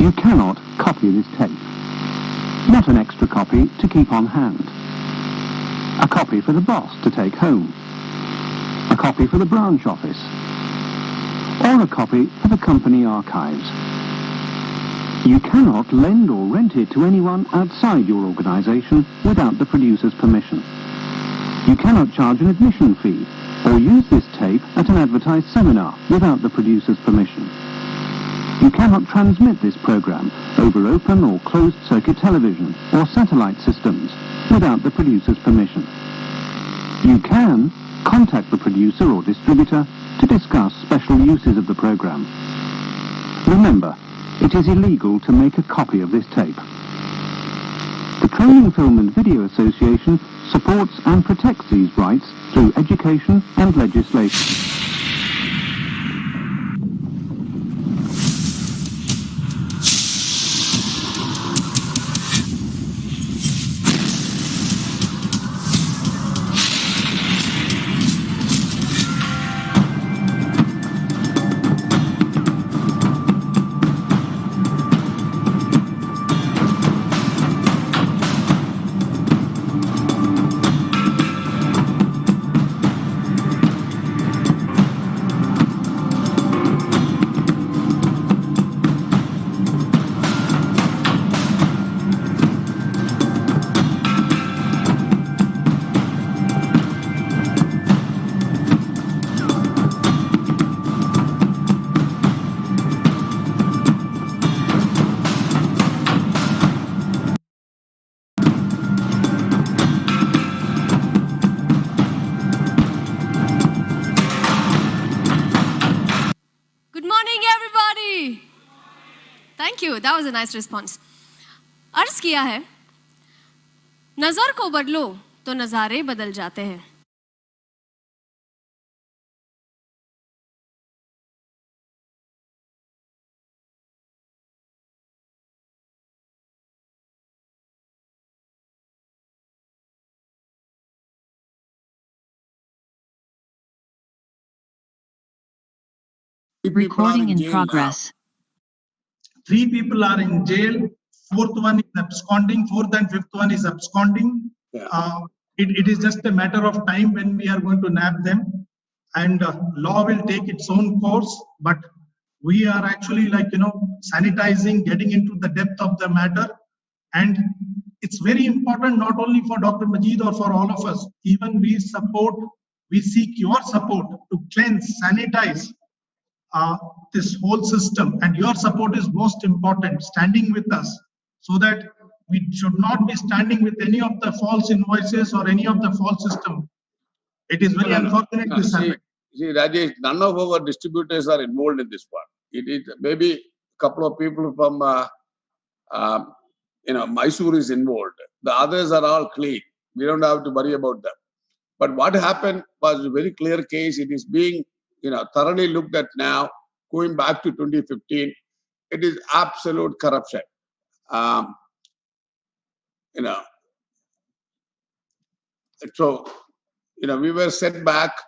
You cannot copy this tape. Not an extra copy to keep on hand. A copy for the boss to take home. A copy for the branch office. Or a copy for the company archives. You cannot lend or rent it to anyone outside your organization without the producer's permission. You cannot charge an admission fee or use this tape at an advertised seminar without the producer's permission. You cannot transmit this program over open or closed circuit television or satellite systems without the producer's permission. You can contact the producer or distributor to discuss special uses of the program. Remember, it is illegal to make a copy of this tape. The Training Film and Video Association supports and protects these rights through education and legislation. Thank you. That was a nice response. अर्ज किया है, नजर को बदलो तो नजारे बदल जाते हैं. Recording in progress. 3 people are in jail. 4th one is absconding. 4th and 5th one is absconding. Yeah. It is just a matter of time when we are going to nab them, and law will take its own course. But we are actually, sanitizing, getting into the depth of the matter, and it's very important not only for Dr. Majid or for all of us. Even we seek your support to cleanse, sanitize this whole system, and your support is most important, standing with us, so that we should not be standing with any of the false invoices or any of the false system. It is very unfortunate this happened. See, Rajesh, none of our distributors are involved in this part. It is maybe a couple of people from Mysore is involved. The others are all clean. We don't have to worry about them. But what happened was a very clear case. It is being thoroughly looked at now, going back to 2015. It is absolute corruption. So, we were set back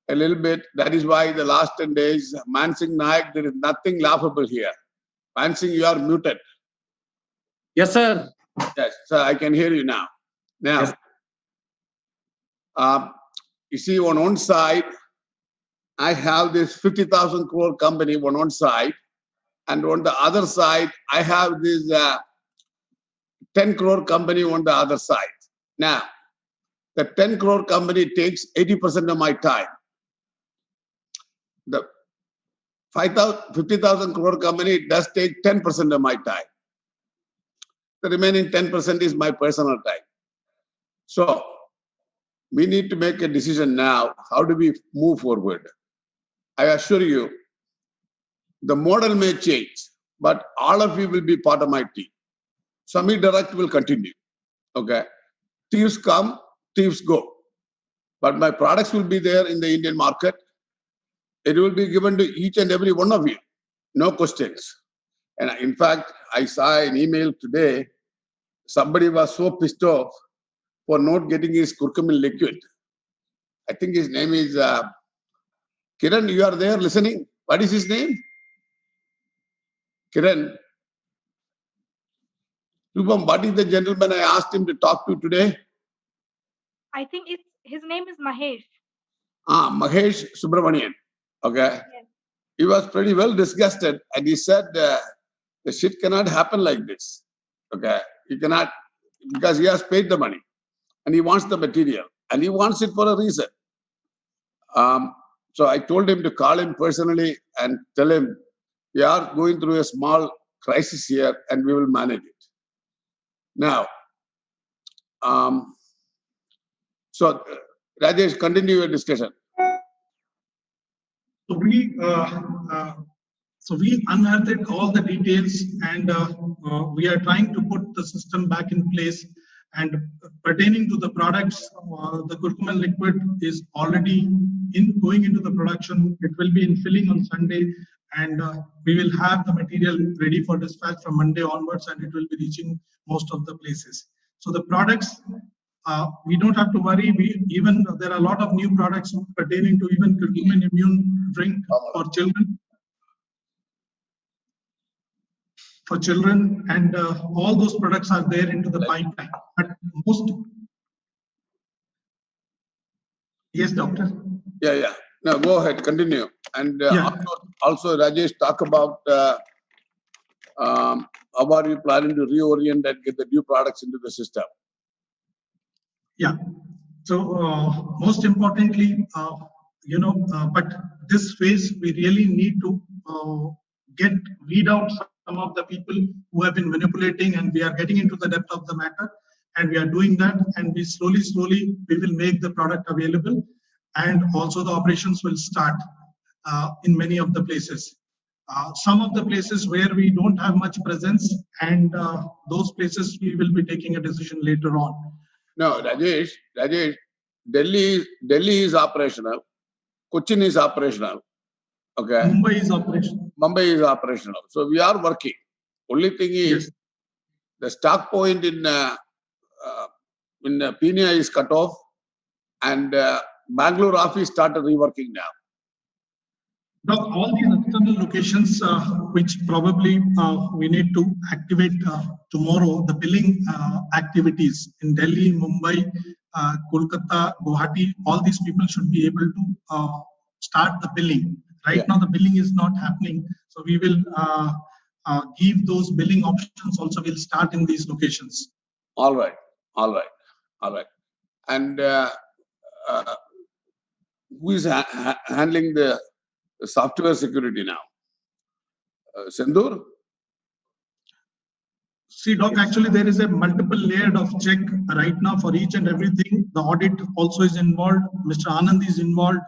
a little bit. That is why the last 10 days, Mansingh Naik, there is nothing laughable here. Mansingh, you are muted. Yes, sir. Yes, sir, I can hear you now. Now, Yes. You see, on one side, I have this 50,000 crore company on one side, and on the other side, I have this 10 crore company on the other side. Now, the 10 crore company takes 80% of my time. The 50,000 crore company does take 10% of my time. The remaining 10% is my personal time. So, we need to make a decision now. How do we move forward? I assure you, the model may change, but all of you will be part of my team. Sami Direct will continue. Okay? Thieves come, thieves go. But my products will be there in the Indian market. It will be given to each and every one of you. No questions. And in fact, I saw an email today. Somebody was so pissed off for not getting his curcumin liquid. I think his name is Kiran. You are there listening? What is his name? Kiran. Rupam, what is the gentleman I asked him to talk to today? I think his name is Mahesh. Mahesh Subramanian. Okay. Yes. He was pretty well disgusted and he said, the shit cannot happen like this. Okay. He cannot, because he has paid the money and he wants the material and he wants it for a reason. So I told him to call him personally and tell him we are going through a small crisis here and we will manage it. Now, so Rajesh, continue your discussion. So we unearthed all the details, and we are trying to put the system back in place. And pertaining to the products, the curcumin liquid is already going into the production. It will be in filling on Sunday, and we will have the material ready for dispatch from Monday onwards, and it will be reaching most of the places. So the products, we don't have to worry. There are a lot of new products pertaining to even curcumin immune drink for children. And all those products are there into the pipeline. But yes, doctor. Yeah. Now go ahead, continue. And also, Rajesh, talk about how are you planning to reorient and get the new products into the system? Yeah. So most importantly, but this phase we really need to weed out some of the people who have been manipulating, and we are getting into the depth of the matter, and we are doing that, and we slowly we will make the product available, and also the operations will start in many of the places. Some of the places where we don't have much presence, and those places we will be taking a decision later on. No, Rajesh, Delhi is operational, Cochin is operational. Okay. Mumbai is operational. So we are working. Only thing is the stock point in Pune is cut off, and Bangalore office started reworking now. Now, all these external locations, which probably we need to activate tomorrow, the billing activities in Delhi, Mumbai, Kolkata, Guwahati, all these people should be able to start the billing. Right now, the billing is not happening. So we will give those billing options also will start in these locations. All right. And who is handling the software security now? Sendur? See, Doc, actually there is a multiple layered of check right now for each and everything. The audit also is involved. Mr. Anand is involved.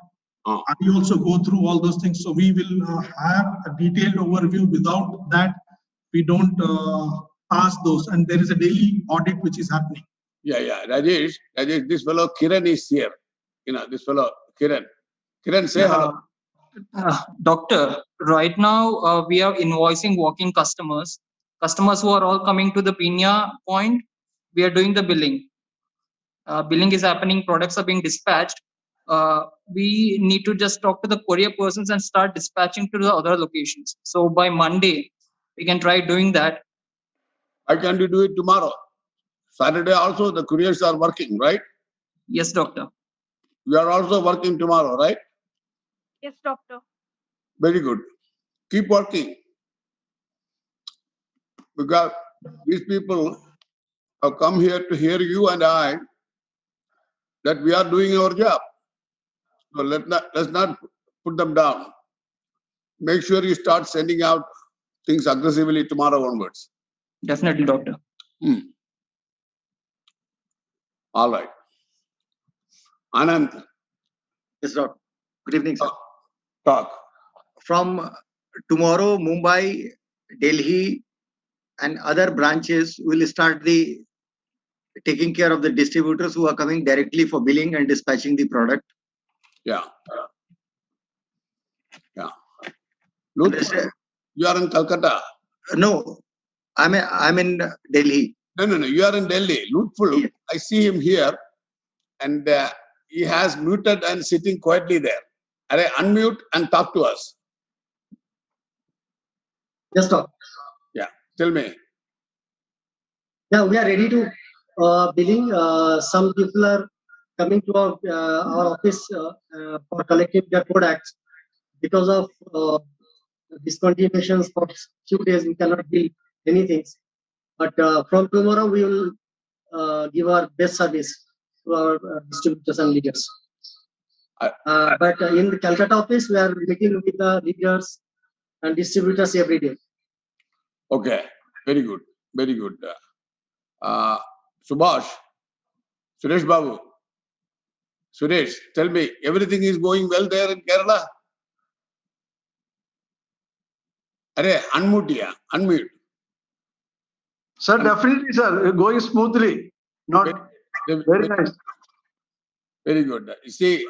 I also go through all those things. So we will have a detailed overview. Without that, we don't pass those. And there is a daily audit which is happening. Yeah. Rajesh, this fellow Kiran is here. This fellow Kiran. Kiran, say hello. Doctor, right now we are invoicing walking customers who are all coming to the Pinya point. We are doing the billing. Billing is happening, products are being dispatched. We need to just talk to the courier persons and start dispatching to the other locations. So by Monday, we can try doing that. Why can't you do it tomorrow? Saturday also the couriers are working, right? Yes, doctor. You are also working tomorrow, right? Yes, doctor. Very good. Keep working. Because these people have come here to hear you and I that we are doing our job. So let's not put them down. Make sure you start sending out things aggressively tomorrow onwards. Definitely, doctor. All right. Anand. Yes, sir. Good evening, sir. Talk. From tomorrow, Mumbai, Delhi, and other branches will start taking care of the distributors who are coming directly for billing and dispatching the product. Yeah. Look, you are in Calcutta. No, I'm in Delhi. No. You are in Delhi. Lutful, yes. I see him here, and he has muted and sitting quietly there. Unmute and talk to us. Yes, sir. Yeah. Tell me. Yeah, we are ready to billing. Some people are coming to our office for collecting their products because of discontinuations for few days. We cannot bill anything. But from tomorrow, we will give our best service to our distributors and leaders. But in the Calcutta office, we are meeting with the leaders and distributors every day. Okay, very good, very good. Subhash, Suresh Babu, Suresh, tell me, everything is going well there in Kerala? Arey, unmute, yeah, unmute. Sir, definitely, sir. Going smoothly. Not very nice. Very good. You see,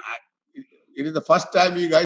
it is the first time you guys